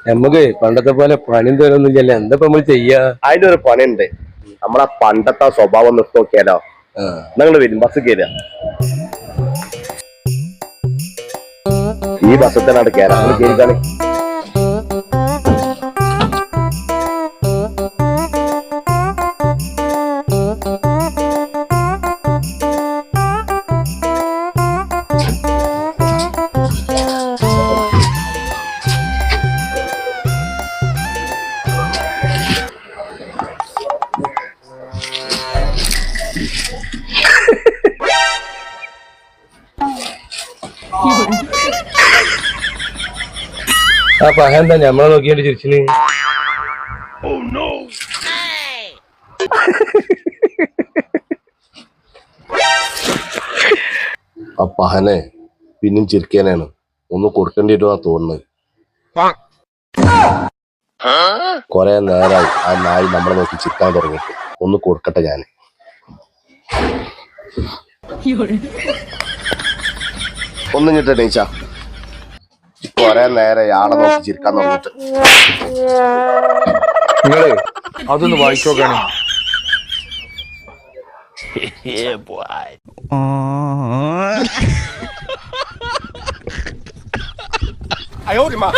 നമുക്ക് പണ്ടത്തെ പോലെ പണിയും തരൊന്നുമില്ല. എന്താ നമ്മൾ ചെയ്യാ? അതിന്റെ ഒരു പണിയുണ്ട്. നമ്മളെ പണ്ടത്തെ സ്വഭാവം നിർത്തി നോക്കിയാലോ? നിങ്ങൾ വരും, ബസ് കയറുക. ഈ ബസ്സത്തിനാണ് കയറാം. നമ്മൾ കയറിക്കാണ്. ആ പഹൻ എന്താ ഞമ്മളെ നോക്കിയാണ്ട് ചിരിച്ചിന്? ആ പഹനെ പിന്നും ചിരിക്കാനാണ്. ഒന്ന് കൊടുക്കേണ്ടി വരുവാ തോന്നുന്നത്. കൊറേ നേരമായി ആ നായി നമ്മളെ നോക്കി ചിരിക്കാൻ തുടങ്ങിയിട്ട്. ഒന്ന് കൊടുക്കട്ടെ ഞാൻ. ഒന്നും കിട്ടെ ടീച്ച. കൊറേ നേരം ആളെ നോക്കി ചിരിക്കാൻ തുടങ്ങിയിട്ട്. നിങ്ങള് അതൊന്ന് വായിച്ചു നോക്കാണ്.哎呦我的妈！